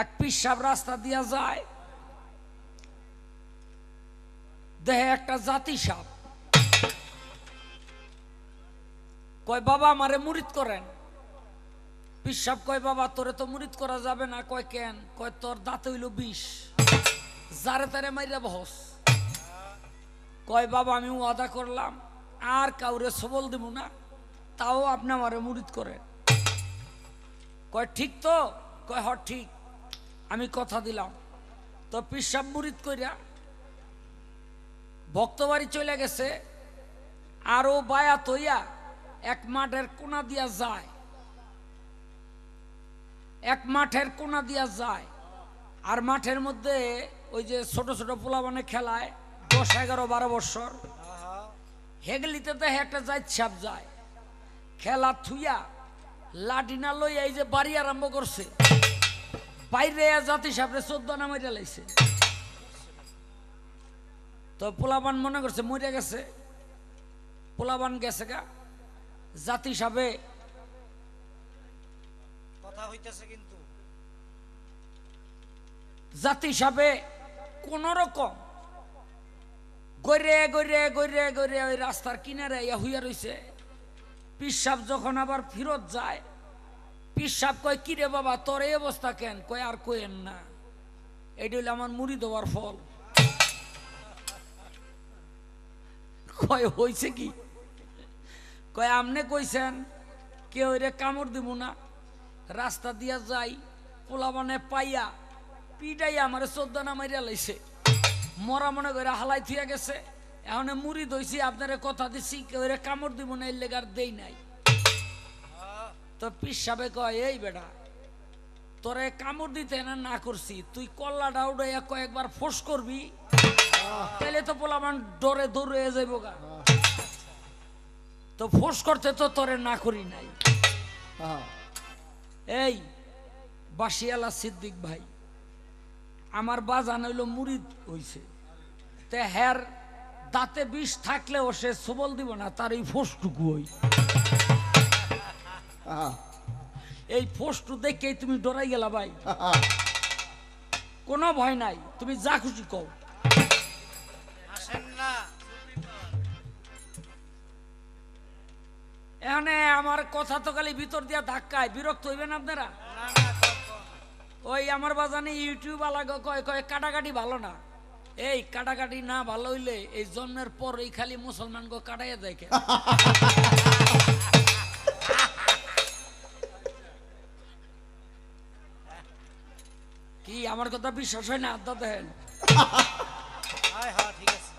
এক পিসাব রাস্তা দিয়া যায়, দেহে একটা জাতি সাপ। কয় বাবা আমারে মুরিদ করেন। পিসাব কয় বাবা তোরে তো মুরিদ করা যাবে না। কয় কেন? কয় তোর দাঁতে হইল বিষ, যারে তারে মাইরা বহস। কয় বাবা আমি ওয়াদা করলাম আর কাউরে সবল দিব না, তাও আপনি আমারে মুরিদ করেন। কয় ঠিক তো? কয় হ ঠিক, আমি কথা দিলাম। তো পিসাব মুরিদ কইরা ভক্তবাড়ি চলে গেছে। আরো বায়াত হইয়া এক মাঠের কোনা দিয়া যায়, এক মাঠের কোনা দিয়া যায়। আর মাঠের মধ্যে ওই যে ছোট ছোট পোলাবানে খেলায় 10, 11, 12 বছর, হেগলিতে দেখে একটা জাত সাপ যায়। খেলা থুইয়া লাঠি না লইয়া এই যে বাড়ি আরম্ভ করছে, বাইরে জাতি সাপরে 14 না মাইরা লাইছে। তো পোলাবান মনে করছে মরে গেছে, পোলাবান গেছে গা। জাতি সাপে কথা হইতেছে, কিন্তু জাতি সাপে কোন রকম গড়ে গড়ে গড়ে গড়ে ওই রাস্তার কিনারে ইয়া হইয়া রইছে। পিসাব যখন আবার ফিরত যায়, পিসাব কয় কিরে বাবা তোর এই অবস্থা কেন? কয় আর কইেন না, এইটা হইলে আমার মুড়ি দেওয়ার ফল। কয় হইছে কি? কয় আমনে কইছেন কেউ রে কামড় দিব না, রাস্তা দিয়া যাই, পোলাবানে পাইয়া পিটাইয়া আমারে 14 না মাইরা লাইছে। মরা মনে করে হালাই থিয়া গেছে। এখন মুড়ি দইছি, আপনারে কথা দিছি কেউ রে কামড় দিব না, এর লেগার দেই নাই। তো পিসাবে কয় এই বেটা তোরে কামড় দিতে না করছি, তুই কল্লাটা উড়াইয়া কয়েকবার ফোঁস করবি, তাহলে তো পোলাবান ডরে দৌড়ে যাইব গা। তো ফোঁস করতে তো তোরে না করি নাই। এই বাসিয়ালা সিদ্দিক ভাই আমার বাজান হইল মুরিদ হইছে, তে হের দাঁতে বিষ থাকলেও সে সবল দিব না, তার এই ফোঁসটুকু হই। এই ফোঁসটু দেখেই তুমি ডরাই গেলা ভাই। কোনো ভয় নাই, তুমি যা খুশি কও। আসেন না এখানে আমার কথা তো খালি ভিতর দিয়া ধাক্কায়, বিরক্ত হইবেন আপনারা? ওই আমার বাজানে ইউটিউব আলাগো কয় কয় কাটাকাটি ভালো না। এই কাটাকাটি না ভালো হইলে এই জন্মের পর এই খালি মুসলমান গো কাটাইয়া দেখে। কি আমার কথা বিশ্বাস হয় না? আড্ডা দেন। ঠিক আছে,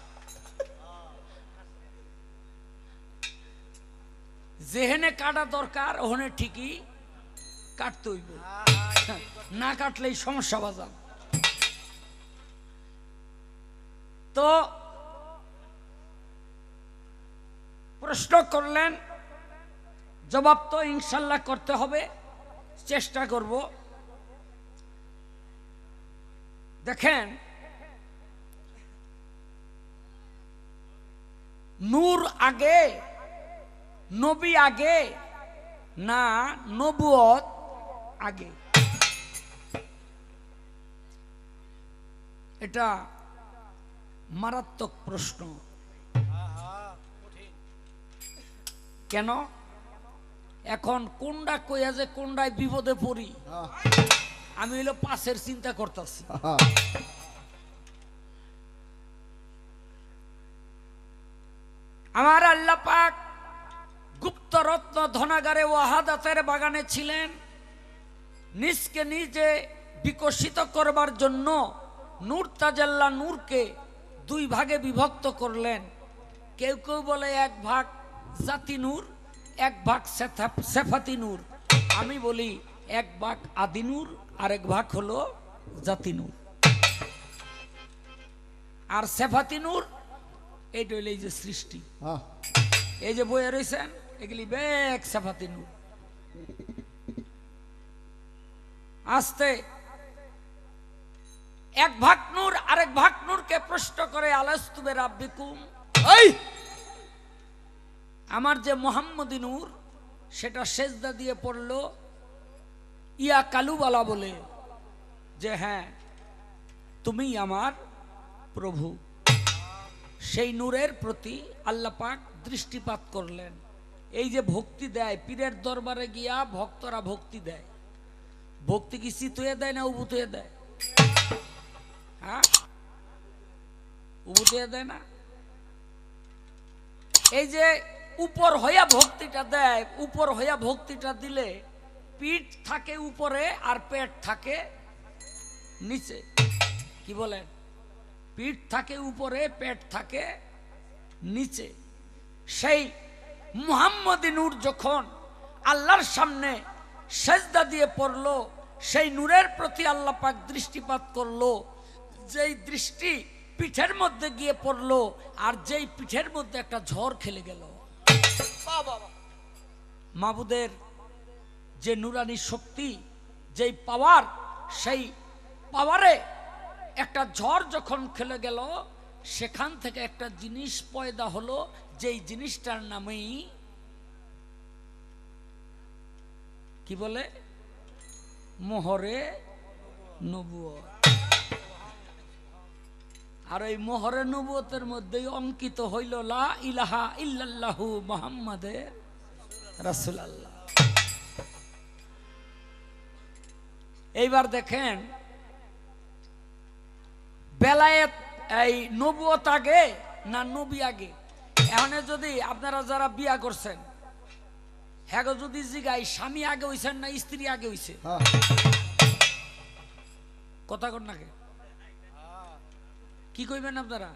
যেহেনে কাটা দরকার ওখানে ঠিকই কাটতে হইব, না কাটলেই সমস্যা বাজার। তো প্রশ্ন করলেন, জবাব তো ইনশাল্লাহ করতে হবে, চেষ্টা করব। দেখেন নূর আগে, নবী আগে না নবুয়ত আগে? এটা মারাত্মক প্রশ্ন। কেন? এখন কোনটা কইয়া যে কোনটায় বিপদে পড়ি আমি হইলো পাশের চিন্তা করতেছি। আমার আল্লাহ পাক গুপ্ত রত্ন ধনাগারে ওয়াহাদাতের বাগানে ছিলেন, নিজকে নিজে বিকশিত করবার জন্য নূর তাজাল্লা নূরকে 2 ভাগে বিভক্ত করলেন। কেউ কেউ বলে 1 ভাগ জাতি নূর, 1 ভাগ সেফাতি নূর। আমি বলি 1 ভাগ আদি নূর, আর 1 ভাগ হলো জাতি নূর। আর সেফাতি নূর এইটা হইলে এই যে সৃষ্টি, এই যে বইয়ে রয়েছেন এগুলি বেক সেফাতি নূর। আস্তে 1 ভাগ নূর আর 1 ভাগ নূরকে প্রশ্ন করে আলাস্তু বিরাব্বিকুম, আমার যে মুহাম্মদী নূর সেটা সেজদা দিয়ে পড়লো ইয়া কালুবালা বলে। যে হ্যাঁ তুমিই আমার প্রভু। সেই নূরের প্রতি আল্লাহ পাক দৃষ্টিপাত করলেন। এই যে ভক্তি দেয়, পীরের দরবারে গিয়া ভক্তরা ভক্তি দেয়, ভক্তি কি চিতুয়ে দেয় না উবুতুয়ে দেয়? হ্যাঁ, উবুতুয়ে দেয় না। এই যে উপর হইয়া ভক্তিটা দেয়, উপর হইয়া ভক্তিটা দিলে পিঠ থাকে উপরে আর পেট থাকে নিচে। কি বলেন? পিঠ থাকে উপরে, পেট থাকে নিচে। সেই মুহাম্মদী নূর যখন আল্লাহর সামনে সেজদা দিয়ে পড়লো, সেই নূরের প্রতি আল্লাহ পাক দৃষ্টিপাত করলো। যেই দৃষ্টি পিঠের মধ্যে গিয়ে পড়লো, আর যেই পিঠের মধ্যে একটা ঝড় খেলে গেল। মাবুদের যে নুরানি শক্তি, যেই পাওয়ার, সেই পাওয়ারে একটা ঝড় যখন খেলে গেল, সেখান থেকে একটা জিনিস পয়দা হলো, যেই জিনিসটার নামেই কি বলে? মোহরে নবুয়ত। আর এই মোহরে নবুয়তের মধ্যেই অঙ্কিত হইল লা ইলাহা ইল্লাল্লাহু মুহাম্মাদের রাসূলুল্লাহ। এইবার দেখেন, বেলায়েত এই নবুয়ত আগে না নবী আগে? এখানে যদি আপনারা যারা বিয়া করছেন, হ্যাঁ যদি জিগাই স্বামী আগে হইছেন না স্ত্রী আগে হইছে? কথা কন নাকি? কি কইবেন আপনারা?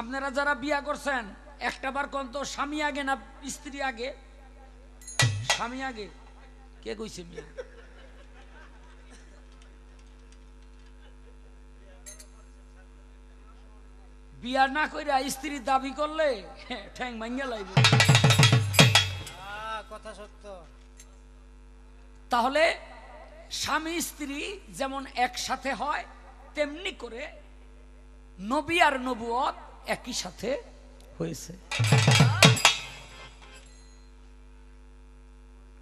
আপনারা যারা বিয়া করছেন একটা বার কোন তো, স্বামী আগে না স্ত্রী আগে? স্বামী আগে। কে কইছে মিয়া? বিয়া না কইরা স্ত্রী দাবি করলে ঠ্যাং ভাঙ্গা লাইবে। কথা সত্য। তাহলে স্বামী স্ত্রী যেমন একসাথে হয়, তেমনি করে নবী আর নবুয়ত একই সাথে হয়েছে।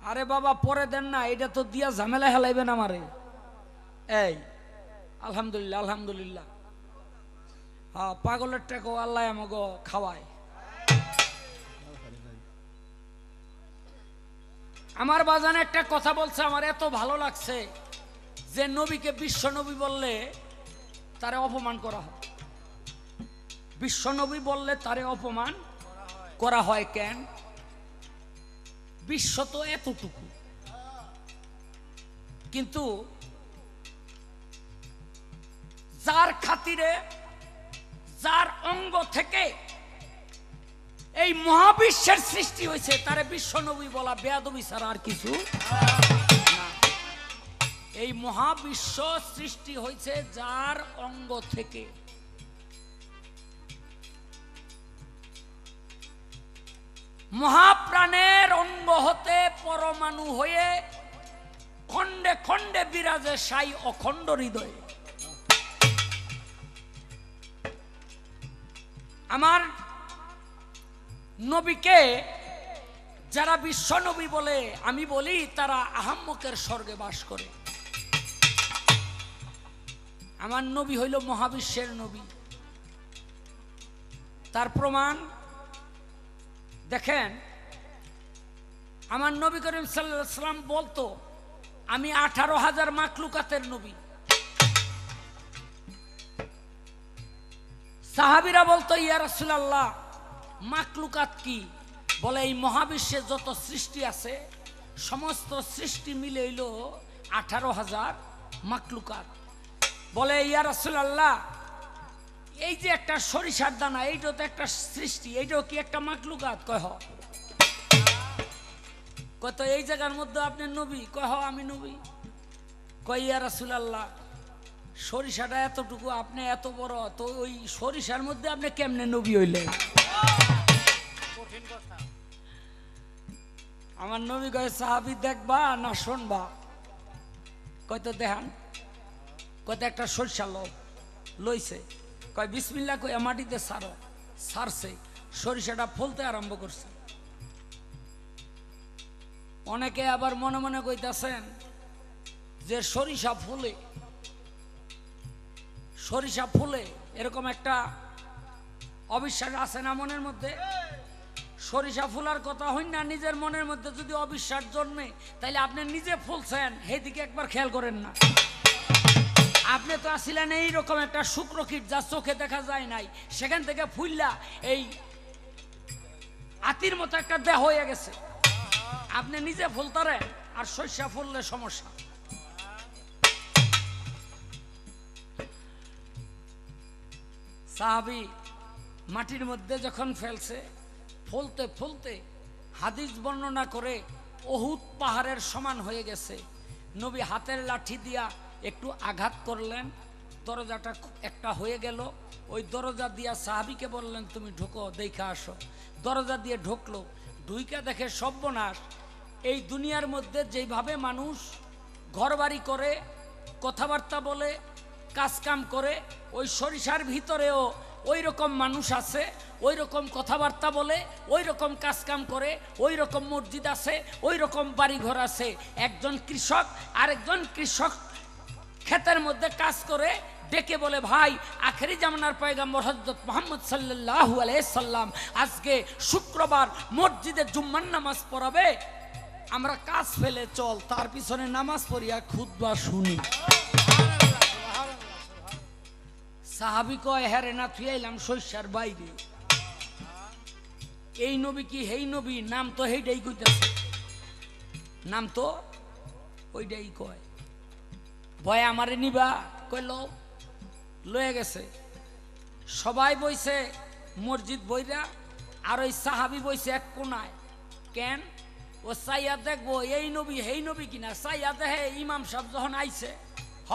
আরে বাবা পরে দেন না, এটা তো দিয়া ঝামেলা হেলাইবেন আমারে। এই আলহামদুলিল্লাহ আলহামদুলিল্লাহ, হ্যাঁ পাগলের টাকা আল্লাহ আমাকে খাওয়ায়। আমার বাজানে একটা কথা বলছে, আমার এত ভালো লাগছে, যে নবীকে বিশ্ব নবী বললে তারে অপমান করা হয়। বিশ্ব নবী বললে তারে অপমান করা হয় কেন? বিশ্ব তো এতটুকু, কিন্তু যার খাতিরে, যার অঙ্গ থেকে এই মহাবিশ্বের সৃষ্টি হয়েছে, তারে বিশ্ব নবী বলা বেয়াদবি ছাড়া আর কিছু না। এই মহাবিশ্ব সৃষ্টি হয়েছে যার অঙ্গ থেকে। মহাপ্রাণের অঙ্গ হতে পরমাণু হয়ে খণ্ডে খণ্ডে বিরাজে সাই অখণ্ড হৃদয়ে। আমার নবীকে যারা বিশ্ব নবী বলে, আমি বলি তারা আহাম্মকের স্বর্গে বাস করে। আমার নবী হইল মহাবিশ্বের নবী। তার প্রমাণ দেখেন, আমার নবী করিম সাল্লাল্লাহু আলাইহি ওয়াসাল্লাম বলতো, আমি 18,000 মাখলুকাতের নবী। সাহাবীরা বলতো, ইয়া রাসূলুল্লাহ মাখলুকাত কি? বলে এই মহাবিশ্বে যত সৃষ্টি আছে, সমস্ত সৃষ্টি মিলে হইল 18,000 মাখলুকাত। বলে ইয়া রাসূলুল্লাহ, এই যে একটা সরিষার দানা, এইটাও তো একটা সৃষ্টি, এইটাও কি একটা মাখলুকাত? কয় হ। কয় তো এই জায়গার মধ্যে আপনি নবী? কয় হ আমি নবী। কয় ইয়া রাসূলুল্লাহ, সরিষাটা এতটুকু, আপনি এত বড়, তো ওই সরিষার মধ্যে আপনি কেমনে নবী হইলেন? কঠিন কথা। আমার নবী কয়, সাহাবী দেখবা না শুনবা? কয় তো দেখান। কয় তো একটা সরিষা লইছে, কয় বিসমিল্লাহ কই মাটিতে সারো। সারছে, সরিষাটা ফলতে আরম্ভ করছে। অনেকে আবার মনে মনে কইতাছেন, যে সরিষা ফুলে এরকম একটা অবিশ্বাস আছে না মনের মধ্যে? সরিষা ফুলার কথা হই না, নিজের মনের মধ্যে যদি অবিশ্বাস জন্মে তাইলে আপনি নিজে ফুলছেন সেদিকে একবার খেয়াল করেন না। আপনি তো আসিলেন এইরকম একটা শুক্রকীট যা চোখে দেখা যায় নাই, সেখান থেকে ফুললা এই আতির মতো একটা দেহ হয়ে গেছে। আপনি নিজে ফুলতারেন আর সরিষা ফুললে সমস্যা। সাহাবী মাটির মধ্যে যখন ফেলছে, ফুলতে ফুলতে হাদিস বর্ণনা করে উহুদ পাহাড়ের সমান হয়ে গেছে। নবী হাতের লাঠি দিয়া একটু আঘাত করলেন, দরজাটা একটা হয়ে গেল। ওই দরজা দিয়া সাহাবীকে বললেন তুমি ঢুকো, দেখা আসো। দরজা দিয়ে ঢুকলো, ঢুইকা দেখে সর্বনাশ। এই দুনিয়ার মধ্যে যেভাবে মানুষ ঘরবাড়ি করে, কথাবার্তা বলে, কাজকাম করে, ওই সরিষার ভিতরেও ওই রকম মানুষ আছে, ওই রকম কথাবার্তা বলে, ওই রকম কাজকাম করে, ওই রকম মসজিদ আছে, ওই রকম বাড়িঘর আছে। একজন কৃষক আরেকজন কৃষক ক্ষেতের মধ্যে কাজ করে ডেকে বলে, ভাই আখেরি জামানার পয়গম্বর হযরত মুহাম্মদ সাল্লাল্লাহু আলাইহি সাল্লাম আজকে শুক্রবার মসজিদে জুম্মার নামাজ পড়াবে, আমরা কাজ ফেলে চল তার পিছনে নামাজ পড়িয়া খুতবা শুনি। সাহাবী কয়, হ্যারে না তুই আইলাম সরিষার বাইরে, এই নবী কি হেই নবী? নাম তো হেইটাই কইতেছে, নাম তো ওইটাই কয়। ভয় আমারে নিবা? কইল লয়ে গেছে। সবাই বইছে মসজিদ বইরা, আর ওই সাহাবী বইছে এক কোনায়। কেন? ও চাইয়া দেখবো এই নবী হেই নবী কিনা। চাইয়া দেখে ইমাম সাহেব যখন আইছে, হ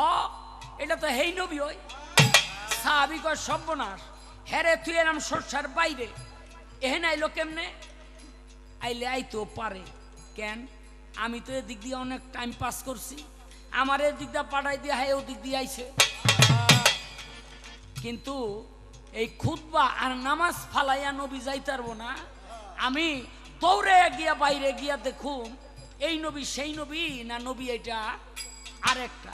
এটা তো হেই নবী। ওই সাহাবী কয় সর্বনাশ, হেরে তুই এরাম সরষার বাইরে এহেন আইলো কেমনে? আইলে আইতো পারে। কেন? আমি তো এদিক দিয়ে অনেক টাইম পাস করছি, আমার এদিক দিয়ে পাঠাই দিয়ে হ্যাঁ ওদিক দিয়ে আইছে। কিন্তু এই খুতবা আর নামাজ ফালাইয়া নবী যাইতে পারবো না। আমি দৌড়ে গিয়া বাইরে গিয়া দেখুন এই নবী সেই নবী না নবী এটা আরেকটা।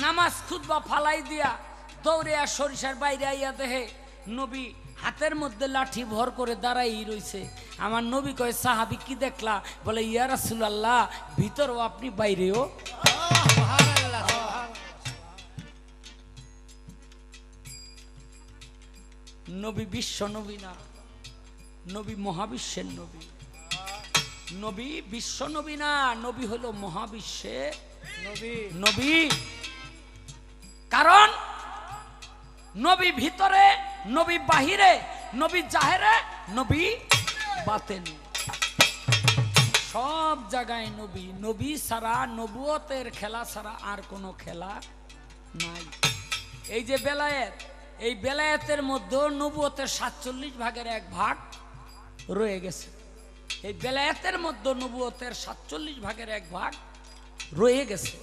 নামাজ খুতবা ফালাই দিয়া দৌড়ে আর সরিষার বাইরে আইয়া দেখে নবী হাতের মধ্যে লাঠি ভর করে দাঁড়াই রইছে। আমার নবী কয়, সাহাবী কি দেখলা? বলে, ইয়া রাসূলুল্লাহ, ভিতরও আপনি বাইরেও। নবী বিশ্ব নবী না, নবী মহাবিশ্বের নবী। নবী বিশ্ব নবী না, নবী হলো মহাবিশ্বের নবী। কারণ নবী ভিতরে, নবী বাহিরে, নবী জাহেরে, নবী বাতেনে, সব জায়গায় নবী। নবী ছাড়া, নবুয়তের খেলা ছাড়া আর কোনো খেলা নাই। এই যে বেলায়েত, এই বেলায়েতের মধ্যে নবুয়তের 47 ভাগের 1 ভাগ রয়ে গেছে। এই বেলায়েতের মধ্যে নবুয়তের 47 ভাগের 1 ভাগ রয়ে গেছে।